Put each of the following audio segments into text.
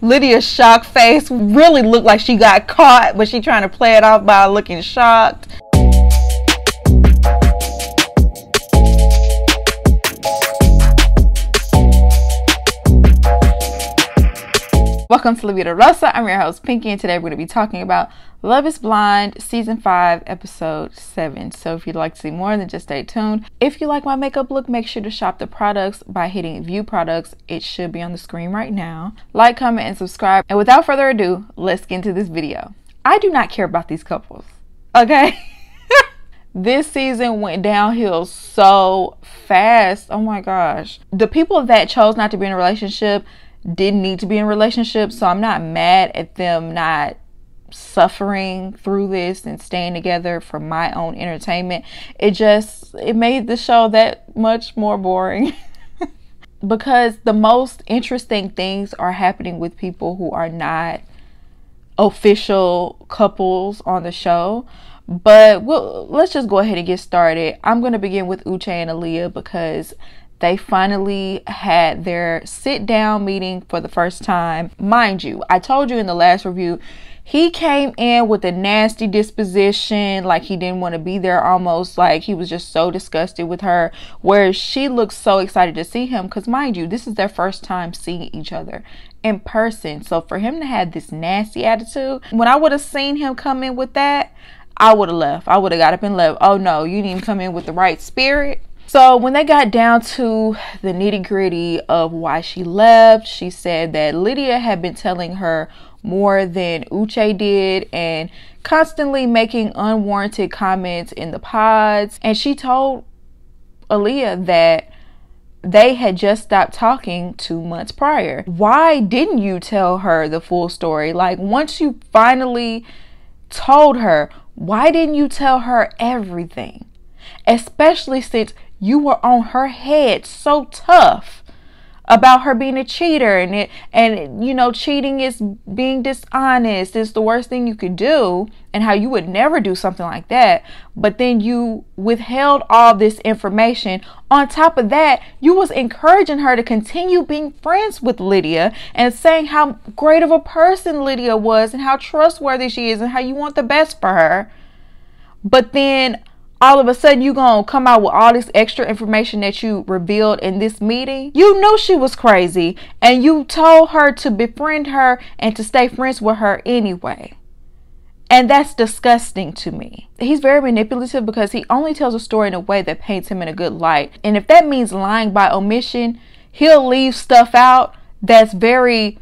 Lydia's shocked face really looked like she got caught, but she trying to play it off by looking shocked. Welcome to La Vida Rosa. I'm your host Pinky, and today we're going to be talking about Love is Blind Season 5 Episode 7. So if you'd like to see more, then just stay tuned. If you like my makeup look, make sure to shop the products by hitting view products. It should be on the screen right now. Like, comment, and subscribe. And without further ado, let's get into this video. I do not care about these couples, okay? This season went downhill so fast. Oh my gosh. The people that chose not to be in a relationship didn't need to be in a relationship, so I'm not mad at them not suffering through this and staying together for my own entertainment. It made the show that much more boring because the most interesting things are happening with people who are not official couples on the show. But let's just go ahead and get started. I'm going to begin with Uche and Aaliyah because they finally had their sit-down meeting for the first time. Mind you, I told you in the last review, he came in with a nasty disposition, like he didn't want to be there, almost like he was just so disgusted with her, whereas she looked so excited to see him because, mind you, this is their first time seeing each other in person. So for him to have this nasty attitude, when I would have seen him come in with that, I would have left. I would have got up and left. Oh no, you didn't even come in with the right spirit. So when they got down to the nitty gritty of why she left, she said that Lydia had been telling her more than Uche did and constantly making unwarranted comments in the pods. And she told Aaliyah that they had just stopped talking 2 months prior. Why didn't you tell her the full story? Like, once you finally told her, why didn't you tell her everything? Especially since you were on her head so tough about her being a cheater and you know, cheating is being dishonest. It's the worst thing you could do and how you would never do something like that. But then you withheld all this information. On top of that, you was encouraging her to continue being friends with Lydia and saying how great of a person Lydia was and how trustworthy she is and how you want the best for her. But then all of a sudden you gonna come out with all this extra information that you revealed in this meeting. You knew she was crazy and you told her to befriend her and to stay friends with her anyway. And that's disgusting to me. He's very manipulative because he only tells a story in a way that paints him in a good light. And if that means lying by omission, he'll leave stuff out that's very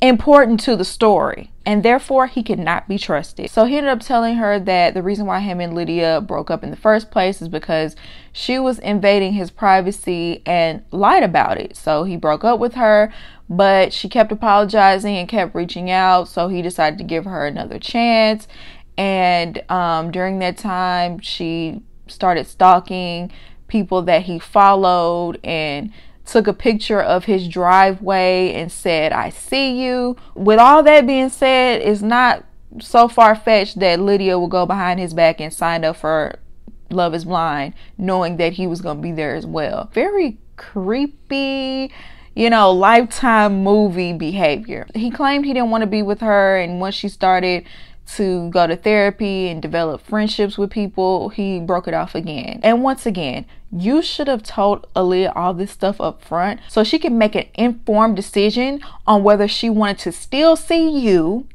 important to the story, and therefore he cannot be trusted. So he ended up telling her that the reason why him and Lydia broke up in the first place is because she was invading his privacy and lied about it. So he broke up with her, but she kept apologizing and kept reaching out, so he decided to give her another chance. And during that time she started stalking people that he followed and took a picture of his driveway and said, "I see you." With all that being said, it's not so far-fetched that Lydia will go behind his back and sign up for Love is Blind, knowing that he was going to be there as well. Very creepy, you know, Lifetime movie behavior. He claimed he didn't want to be with her, and once she started to go to therapy and develop friendships with people, he broke it off again. And once again, you should have told Aaliyah all this stuff up front so she can make an informed decision on whether she wanted to still see you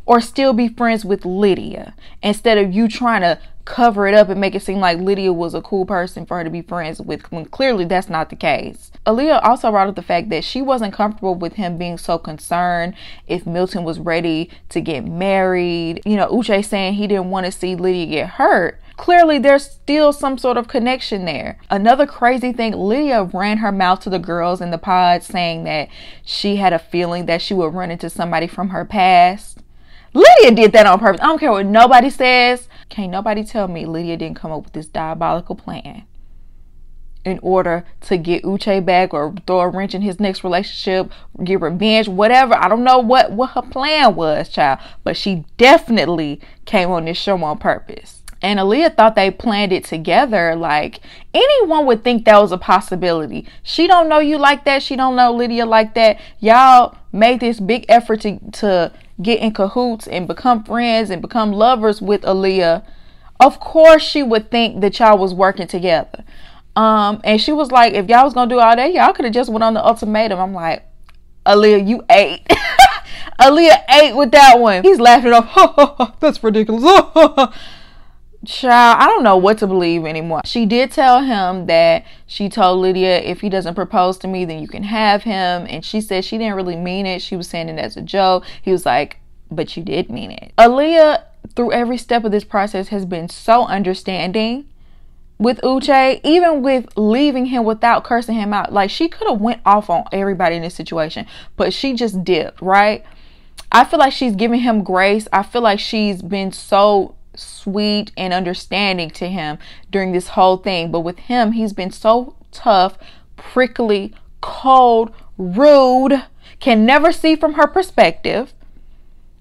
or still be friends with Lydia, instead of you trying to cover it up and make it seem like Lydia was a cool person for her to be friends with, when clearly that's not the case. Aaliyah also brought up the fact that she wasn't comfortable with him being so concerned if Milton was ready to get married. You know, Uche saying he didn't want to see Lydia get hurt. Clearly there's still some sort of connection there. Another crazy thing, Lydia ran her mouth to the girls in the pod saying that she had a feeling that she would run into somebody from her past. Lydia did that on purpose. I don't care what nobody says. Can't nobody tell me Lydia didn't come up with this diabolical plan in order to get Uche back or throw a wrench in his next relationship, get revenge, whatever. I don't know what her plan was, child, but she definitely came on this show on purpose. And Aaliyah thought they planned it together. Like, anyone would think that was a possibility. She don't know you like that. She don't know Lydia like that. Y'all made this big effort to get in cahoots and become friends and become lovers with Aaliyah. Of course she would think that y'all was working together. And she was like, if y'all was gonna do all that, y'all could have just went on the ultimatum. I'm like, Aaliyah, you ate. Aaliyah ate with that one. He's laughing off. That's ridiculous. Child, I don't know what to believe anymore. She did tell him that she told Lydia, if he doesn't propose to me, then you can have him. And she said she didn't really mean it. She was saying it as a joke. He was like, but you did mean it. Aaliyah, through every step of this process, has been so understanding with Uche, even with leaving him without cursing him out. Like, she could have went off on everybody in this situation, but she just dipped, right? I feel like she's giving him grace. I feel like she's been so sweet and understanding to him during this whole thing. But with him, he's been so tough, prickly, cold, rude, can never see from her perspective.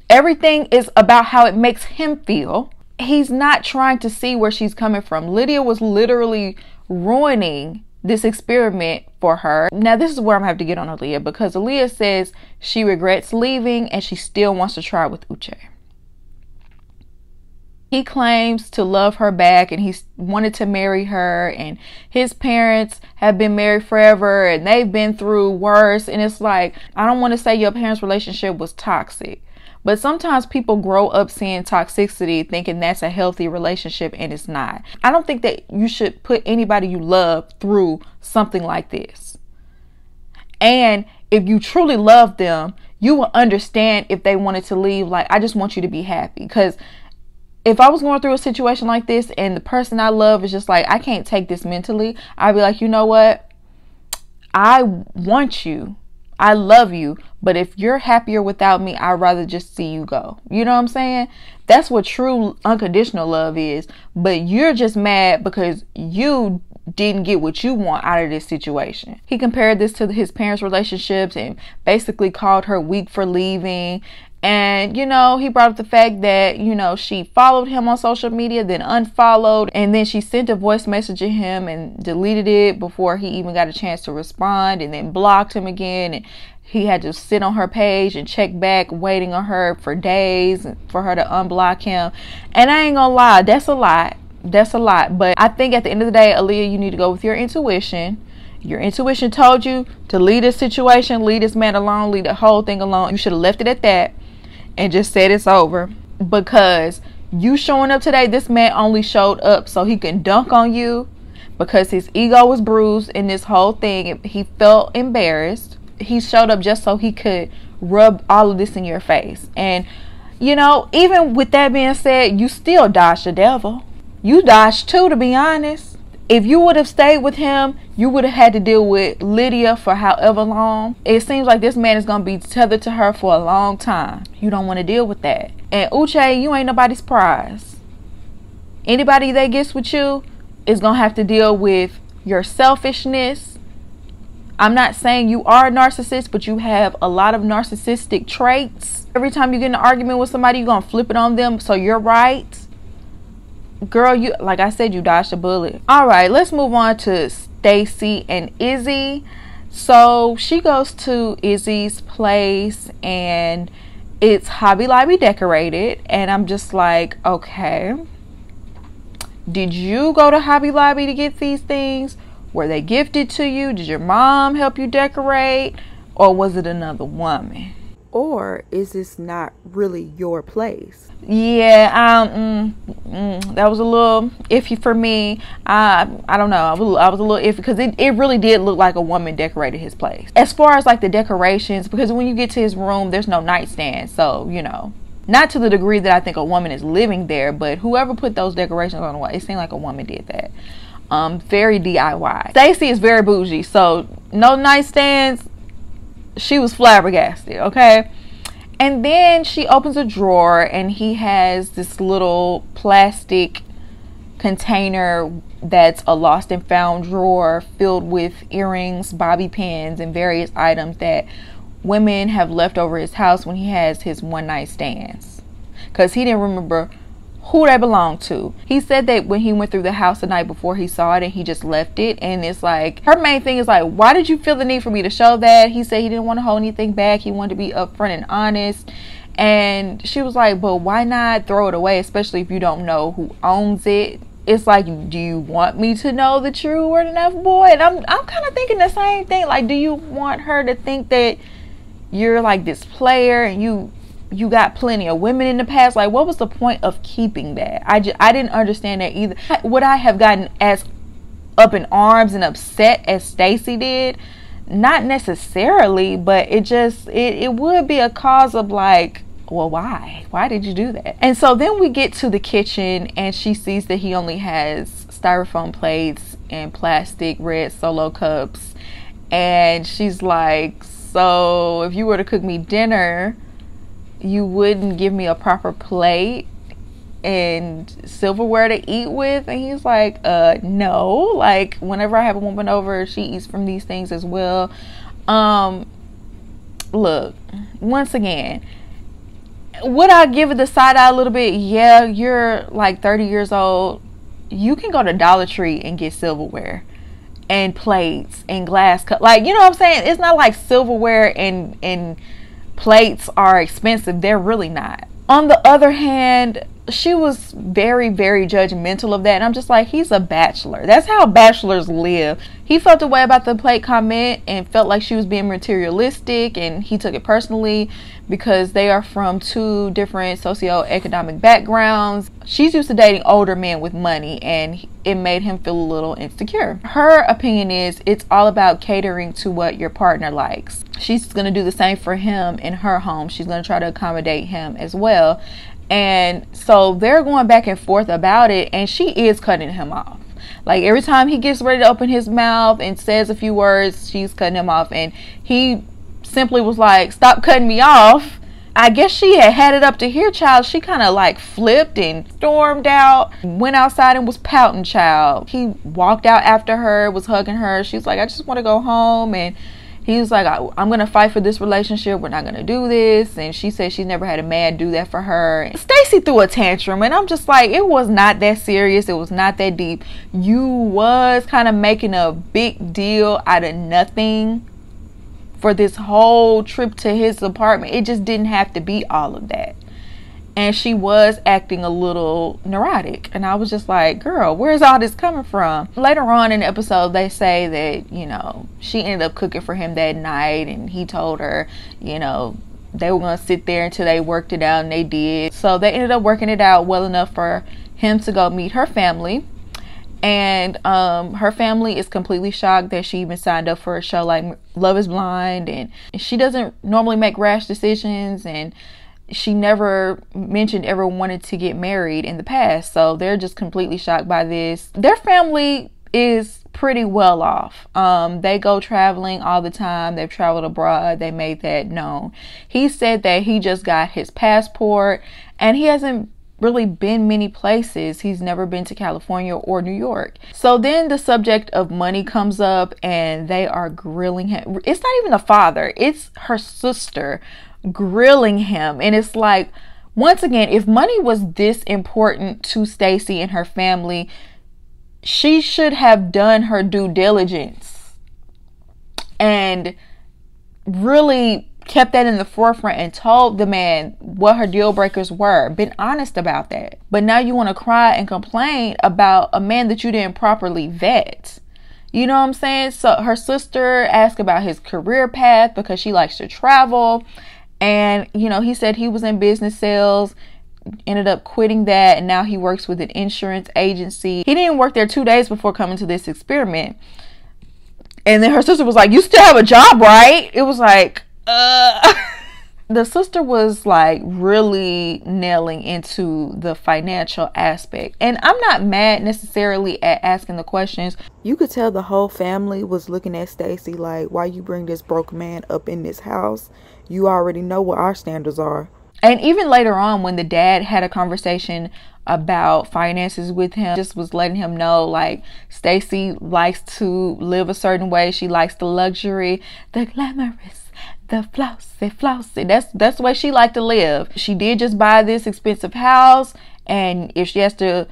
Everything is about how it makes him feel. He's not trying to see where she's coming from. Lydia was literally ruining this experiment for her. Now, this is where I'm gonna have to get on Aaliyah, because Aaliyah says she regrets leaving and she still wants to try with Uche. He claims to love her back and he's wanted to marry her, and his parents have been married forever and they've been through worse. And it's like, I don't want to say your parents' relationship was toxic, but sometimes people grow up seeing toxicity thinking that's a healthy relationship, and it's not. I don't think that you should put anybody you love through something like this. And if you truly love them, you will understand if they wanted to leave. Like, I just want you to be happy. Because if I was going through a situation like this and the person I love is just like, I can't take this mentally, I'd be like, you know what? I want you. I love you. But if you're happier without me, I'd rather just see you go. You know what I'm saying? That's what true unconditional love is. But you're just mad because you didn't get what you want out of this situation. He compared this to his parents' relationships and basically called her weak for leaving. And, you know, he brought up the fact that, you know, she followed him on social media, then unfollowed, and then she sent a voice message to him and deleted it before he even got a chance to respond, and then blocked him again. And he had to sit on her page and check back, waiting on her for days for her to unblock him. And I ain't gonna lie, that's a lot. That's a lot. But I think at the end of the day, Aaliyah, you need to go with your intuition. Your intuition told you to leave this situation, leave this man alone, leave the whole thing alone. You should have left it at that and just said it's over. Because you showing up today, this man only showed up so he can dunk on you, because his ego was bruised in this whole thing. He felt embarrassed. He showed up just so he could rub all of this in your face. And, you know, even with that being said, you still dodged the devil. You dodged too, to be honest. If you would have stayed with him, you would have had to deal with Lydia for however long. It seems like this man is going to be tethered to her for a long time. You don't want to deal with that. And Uche, you ain't nobody's prize. Anybody that gets with you is going to have to deal with your selfishness. I'm not saying you are a narcissist, but you have a lot of narcissistic traits. Every time you get in an argument with somebody, you're going to flip it on them so you're right. Girl, you, like I said, you dodged a bullet. All right, let's move on to Stacy and Izzy. So she goes to Izzy's place and it's Hobby Lobby decorated, and I'm just like, okay, did you go to Hobby Lobby to get these things? Were they gifted to you? Did your mom help you decorate? Or was it another woman? Or is this not really your place? Yeah, that was a little iffy for me. I don't know. I was a little iffy because it really did look like a woman decorated his place. As far as like the decorations, because when you get to his room, there's no nightstand. So, you know, not to the degree that I think a woman is living there, but whoever put those decorations on the wall, it seemed like a woman did that. Very DIY. Stacy is very bougie, so no nightstands. She was flabbergasted, okay? And then she opens a drawer and he has this little plastic container that's a lost and found drawer filled with earrings, bobby pins, and various items that women have left over his house when he has his one night stands. Because he didn't remember who they belong to. He said that when he went through the house the night before, he saw it and he just left it. And it's like, her main thing is like, why did you feel the need for me to show that? He said he didn't want to hold anything back. He wanted to be upfront and honest. And she was like, but why not throw it away, especially if you don't know who owns it? It's like, do you want me to know that you weren't enough, boy? And I'm kind of thinking the same thing. Like, do you want her to think that you're like this player and you got plenty of women in the past? Like, what was the point of keeping that? I didn't understand that either. Would I have gotten as up in arms and upset as Stacey did? Not necessarily, but it would be a cause of like, well, why did you do that? And so then we get to the kitchen and she sees that he only has styrofoam plates and plastic red Solo cups, and she's like, so if you were to cook me dinner, you wouldn't give me a proper plate and silverware to eat with? And he's like, no, like whenever I have a woman over, she eats from these things as well. Look, once again, would I give it the side eye a little bit? Yeah, you're like 30 years old. You can go to Dollar Tree and get silverware and plates and glass cup. Like, you know what I'm saying? It's not like silverware and plates are expensive. They're really not. On the other hand, she was very, very judgmental of that. And I'm just like, he's a bachelor. That's how bachelors live. He felt a way about the plate comment and felt like she was being materialistic, and he took it personally because they are from two different socioeconomic backgrounds. She's used to dating older men with money, and it made him feel a little insecure. Her opinion is it's all about catering to what your partner likes. She's going to do the same for him in her home. She's going to try to accommodate him as well. And so they're going back and forth about it, and she is cutting him off. Like, every time he gets ready to open his mouth and says a few words, she's cutting him off. And he simply was like, stop cutting me off. I guess she had it up to here, child. She kind of like flipped and stormed out, went outside and was pouting, child. He walked out after her, was hugging her. She was like, I just want to go home. And he was like, I'm going to fight for this relationship. We're not going to do this. And she said she's never had a man do that for her. And Stacey threw a tantrum, and I'm just like, it was not that serious. It was not that deep. You was kind of making a big deal out of nothing for this whole trip to his apartment. It just didn't have to be all of that. And she was acting a little neurotic. And I was just like, girl, where's all this coming from? Later on in the episode, they say that, you know, she ended up cooking for him that night. And he told her, you know, they were going to sit there until they worked it out. And they did. So they ended up working it out well enough for him to go meet her family. And her family is completely shocked that she even signed up for a show like Love is Blind. And she doesn't normally make rash decisions. And she never mentioned ever wanted to get married in the past. So they're just completely shocked by this. Their family is pretty well off. They go traveling all the time. They've traveled abroad. They made that known. He said that he just got his passport and he hasn't really been many places. He's never been to California or New York. So then the subject of money comes up and they are grilling him. It's not even the father. It's her sister grilling him. And it's like, once again, if money was this important to Stacey and her family, she should have done her due diligence and really kept that in the forefront and told the man what her deal breakers were. Been honest about that. But now you want to cry and complain about a man that you didn't properly vet. You know what I'm saying? So her sister asked about his career path because she likes to travel. And, you know, he said he was in business sales, ended up quitting that, and now he works with an insurance agency. He didn't work there 2 days before coming to this experiment. And then her sister was like, you still have a job, right? It was like, The sister was like really nailing into the financial aspect. And I'm not mad necessarily at asking the questions. You could tell the whole family was looking at Stacey like, why you bring this broke man up in this house? You already know what our standards are. And even later on, when the dad had a conversation about finances with him, just was letting him know like Stacey likes to live a certain way. She likes the luxury, the glamorous, the flossy. That's the way she liked to live. She did just buy this expensive house, and if she has to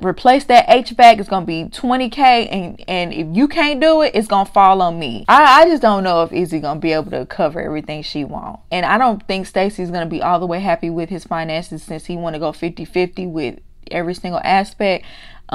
replace that HVAC, it's gonna be $20K, and if you can't do it, it's gonna fall on me. I just don't know if Izzy gonna be able to cover everything she wants, and I don't think Stacy's gonna be all the way happy with his finances, since he want to go 50-50 with every single aspect.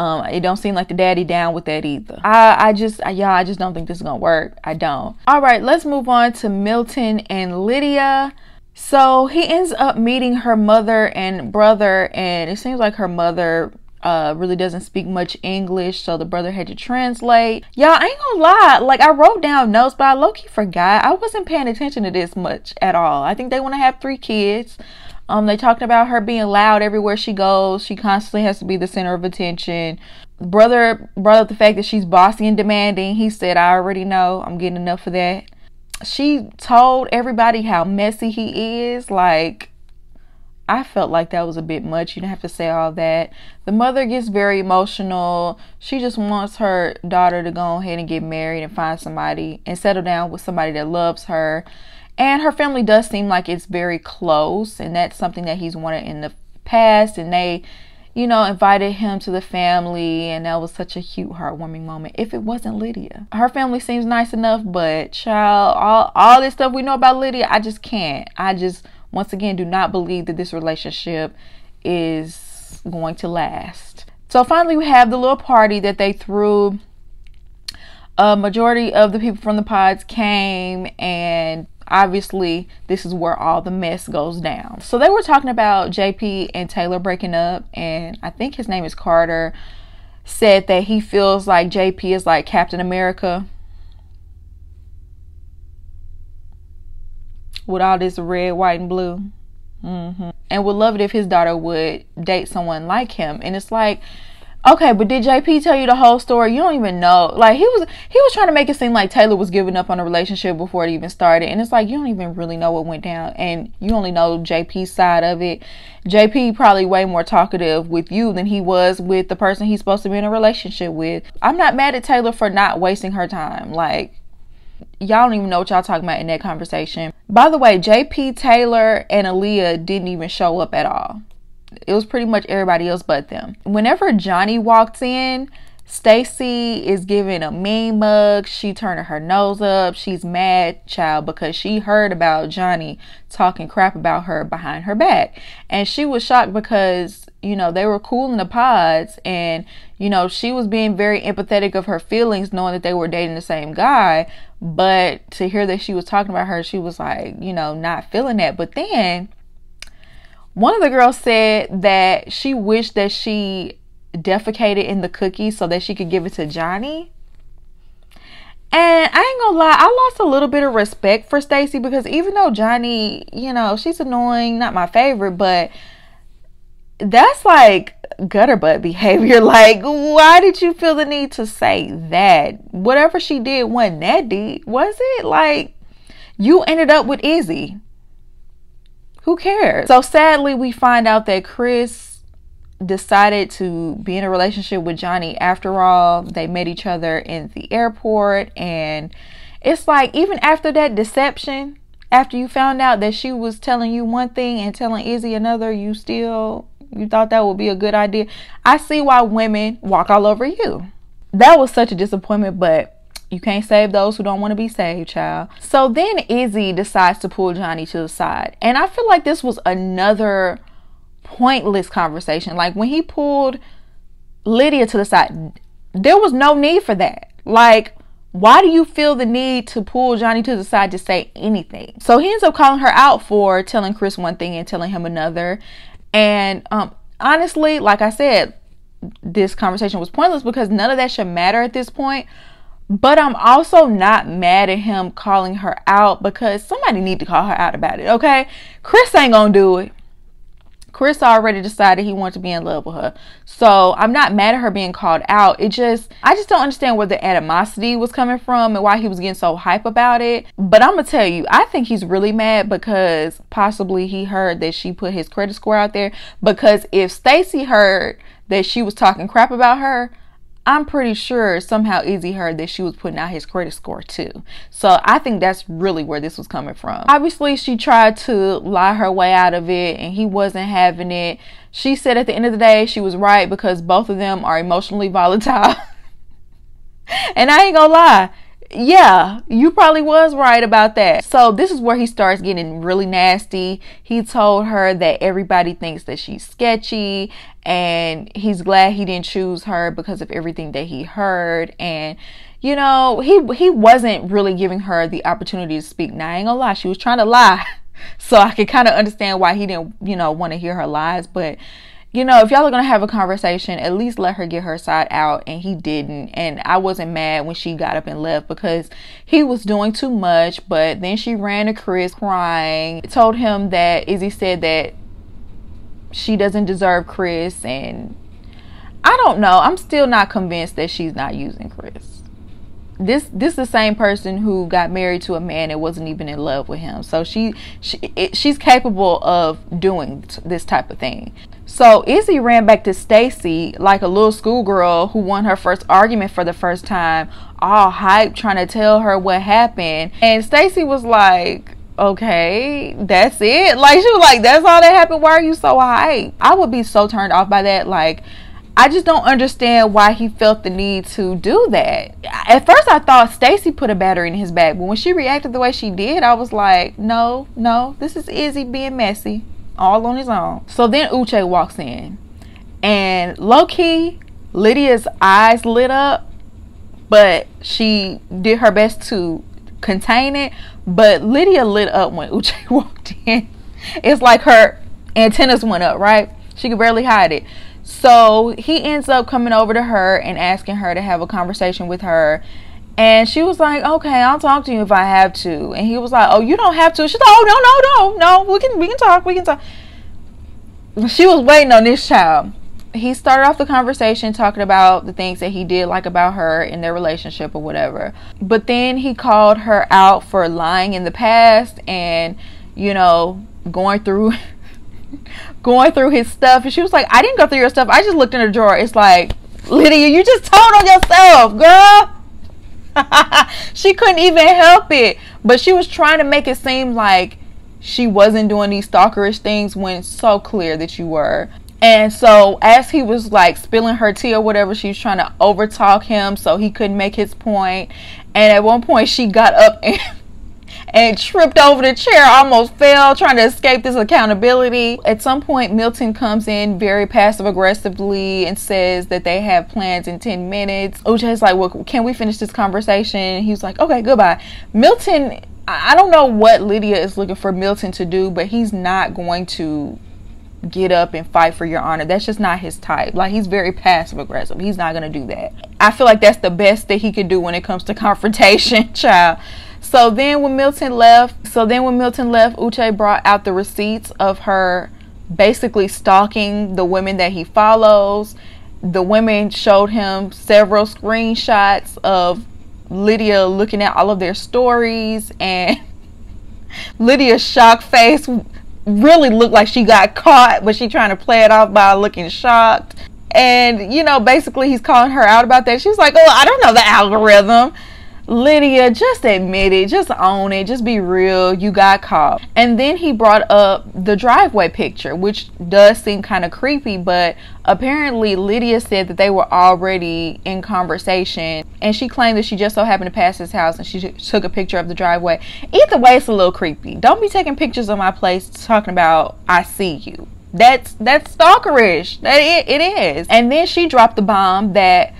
It don't seem like the daddy down with that either. I just don't think this is gonna work. I don't. All right, let's move on to Milton and Lydia. So he ends up meeting her mother and brother, and it seems like her mother really doesn't speak much English, so the brother had to translate. Y'all, I ain't gonna lie, like, I wrote down notes, but I low-key forgot. I wasn't paying attention to this much at all. I think they want to have 3 kids. They talked about her being loud everywhere she goes. She constantly has to be the center of attention. The brother brought up the fact that she's bossy and demanding. He said, I already know, I'm getting enough of that. She told everybody how messy he is. Like, I felt like that was a bit much. You didn't have to say all that. The mother gets very emotional. She just wants her daughter to go ahead and get married and find somebody and settle down with somebody that loves her. And her family does seem like it's very close, and that's something that he's wanted in the past. And they, you know, invited him to the family, and that was such a cute, heartwarming moment. If it wasn't Lydia. Her family seems nice enough, but child, all this stuff we know about Lydia, I just can't. I just, once again, do not believe that this relationship is going to last. So finally we have the little party that they threw. A majority of the people from the pods came, and obviously this is where all the mess goes down. So they were talking about JP and Taylor breaking up, and I think his name is Carter, said that he feels like JP is like Captain America with all this red, white, and blue, and would love it if his daughter would date someone like him. And it's like, okay, but did JP tell you the whole story? You don't even know. Like, he was trying to make it seem like Taylor was giving up on a relationship before it even started. And it's like, you don't even really know what went down. And you only know JP's side of it. JP probably way more talkative with you than he was with the person he's supposed to be in a relationship with. I'm not mad at Taylor for not wasting her time. Like, y'all don't even know what y'all talking about in that conversation. By the way, JP, Taylor, and Aaliyah didn't even show up at all. It was pretty much everybody else but them. Whenever Johnny walked in, Stacy is giving a mean mug. She turning her nose up. She's mad, child, because she heard about Johnny talking crap about her behind her back. And she was shocked because, you know, they were cool in the pods, and, you know, she was being very empathetic of her feelings, knowing that they were dating the same guy. But to hear that she was talking about her, she was like, you know, not feeling that. But then one of the girls said that she wished that she defecated in the cookie so that she could give it to Johnny. And I ain't gonna lie, I lost a little bit of respect for Stacy, because even though Johnny, you know, she's annoying, not my favorite, but that's like gutter butt behavior. Like, why did you feel the need to say that? Whatever she did wasn't that deep, was it? Like, you ended up with Izzy. Who cares? So sadly, we find out that Chris decided to be in a relationship with Johnny after all. They met each other in the airport, and it's like, even after that deception, after you found out that she was telling you one thing and telling Izzy another, you thought that would be a good idea. I see why women walk all over you. That was such a disappointment, but you can't save those who don't want to be saved, child. So then Izzy decides to pull Johnny to the side. And I feel like this was another pointless conversation. Like, when he pulled Lydia to the side, there was no need for that. Like, why do you feel the need to pull Johnny to the side to say anything? So he ends up calling her out for telling Chris one thing and telling him another. And honestly, like I said, this conversation was pointless because none of that should matter at this point. But I'm also not mad at him calling her out, because somebody need to call her out about it, okay? Chris ain't gonna do it. Chris already decided he wanted to be in love with her. So I'm not mad at her being called out. I just don't understand where the animosity was coming from and why he was getting so hype about it. But I'm gonna tell you, I think he's really mad because possibly he heard that she put his credit score out there. Because if Stacy heard that she was talking crap about her, I'm pretty sure somehow Izzy heard that she was putting out his credit score too. So I think that's really where this was coming from. Obviously, she tried to lie her way out of it, and he wasn't having it. She said at the end of the day, she was right because both of them are emotionally volatile. And I ain't gonna lie. Yeah, you probably was right about that. So this is where he starts getting really nasty. He told her that everybody thinks that she's sketchy, and he's glad he didn't choose her because of everything that he heard. And you know, he wasn't really giving her the opportunity to speak. Now, I ain't gonna lie, she was trying to lie. So I could kind of understand why he didn't, you know, want to hear her lies. But you know, if y'all are going to have a conversation, at least let her get her side out. And he didn't. And I wasn't mad when she got up and left because he was doing too much. But then she ran to Chris crying, told him that Izzy said that she doesn't deserve Chris. And I don't know. I'm still not convinced that she's not using Chris. This is the same person who got married to a man that wasn't even in love with him. So she's capable of doing this type of thing. So Izzy ran back to Stacy like a little schoolgirl who won her first argument for the first time, all hyped, trying to tell her what happened. And Stacy was like, okay, that's it? Like, she was like, that's all that happened? Why are you so hyped? I would be so turned off by that. Like, I just don't understand why he felt the need to do that. At first, I thought Stacy put a battery in his back. But when she reacted the way she did, I was like, no, this is Izzy being messy. All on his own. So then Uche walks in, and low-key Lydia's eyes lit up, but she did her best to contain it. But Lydia lit up when Uche walked in. It's like her antennas went up, right? She could barely hide it. So he ends up coming over to her and asking her to have a conversation with her. And she was like, okay, I'll talk to you if I have to. And he was like, oh, you don't have to. She's like, oh, no, we can talk. She was waiting on this child. He started off the conversation talking about the things that he did like about her in their relationship or whatever. But then he called her out for lying in the past and, you know, going through his stuff. And she was like, I didn't go through your stuff. I just looked in the drawer. It's like, Lydia, you just told on yourself, girl. She couldn't even help it. But she was trying to make it seem like she wasn't doing these stalkerish things when it's so clear that you were. And so as he was like spilling her tea or whatever, she was trying to overtalk him so he couldn't make his point. And at one point she got up and tripped over the chair, almost fell, trying to escape this accountability. At some point, Milton comes in very passive aggressively and says that they have plans in 10 minutes. Uche's like, well, can we finish this conversation? He's like, okay, goodbye. Milton, I don't know what Lydia is looking for Milton to do, but he's not going to get up and fight for your honor. That's just not his type. Like, he's very passive aggressive. He's not going to do that. I feel like that's the best that he could do when it comes to confrontation, child. So then when Milton left, Uche brought out the receipts of her basically stalking the women that he follows. The women showed him several screenshots of Lydia looking at all of their stories, and Lydia's shocked face really looked like she got caught, but she trying to play it off by looking shocked. And, you know, basically he's calling her out about that. She's like, oh, I don't know the algorithm. Lydia, just admit it, just own it, just be real, you got caught. And then he brought up the driveway picture, which does seem kind of creepy, but apparently Lydia said that they were already in conversation, and she claimed that she just so happened to pass his house and she took a picture of the driveway. Either way, it's a little creepy. Don't be taking pictures of my place talking about I see you. That's stalkerish. It is. And then she dropped the bomb that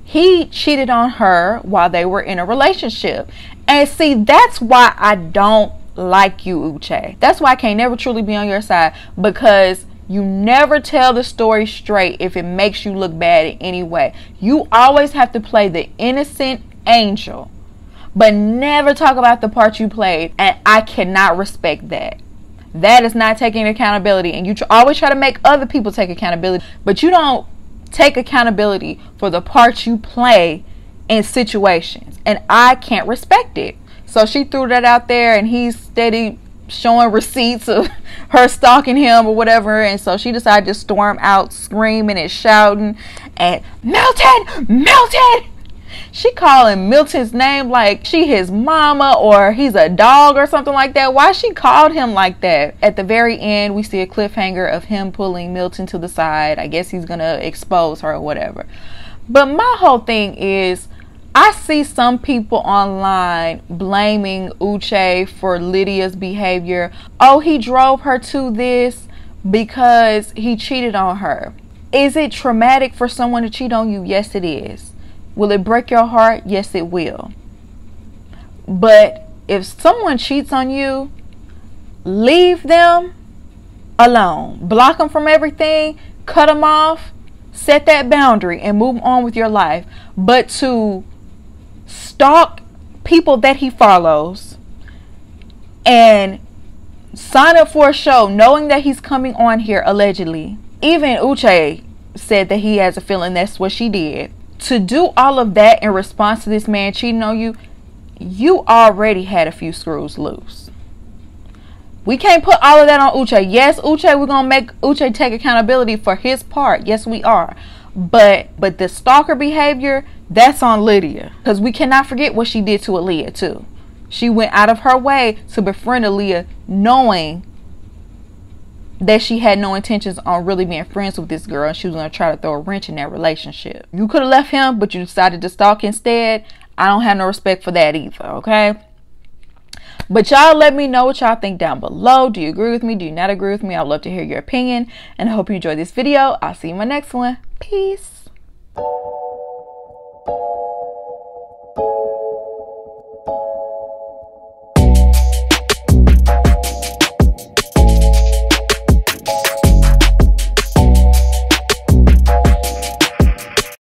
he cheated on her while they were in a relationship. And see, that's why I don't like you, Uche. That's why I can't never truly be on your side, because you never tell the story straight if it makes you look bad in any way. You always have to play the innocent angel, but never talk about the part you played. And I cannot respect that. That is not taking accountability. And you always try to make other people take accountability, but you don't take accountability for the part you play in situations, and I can't respect it. So she threw that out there, and he's steady showing receipts of her stalking him or whatever. And so she decided to storm out screaming and shouting and Milton. She calling Milton's name like she his mama or he's a dog or something like that. Why she called him like that? At the very end, we see a cliffhanger of him pulling Milton to the side. I guess he's gonna expose her or whatever. But my whole thing is, I see some people online blaming Uche for Lydia's behavior. Oh, he drove her to this because he cheated on her. Is it traumatic for someone to cheat on you? Yes, it is. Will it break your heart? Yes, it will. But if someone cheats on you, leave them alone. Block them from everything. Cut them off. Set that boundary and move on with your life. But to stalk people that he follows and sign up for a show knowing that he's coming on here allegedly. Even Uche said that he has a feeling that's what she did. To do all of that in response to this man cheating on you, you already had a few screws loose. We can't put all of that on Uche. Yes, Uche, we're going to make Uche take accountability for his part. Yes, we are. But the stalker behavior, that's on Lydia. Because we cannot forget what she did to Aaliyah too. She went out of her way to befriend Aaliyah knowing that she had no intentions on really being friends with this girl, and she was going to try to throw a wrench in that relationship. You could have left him, but you decided to stalk instead. I don't have no respect for that either, okay? But y'all let me know what y'all think down below. Do you agree with me? Do you not agree with me? I'd love to hear your opinion, and I hope you enjoyed this video. I'll see you in my next one. Peace.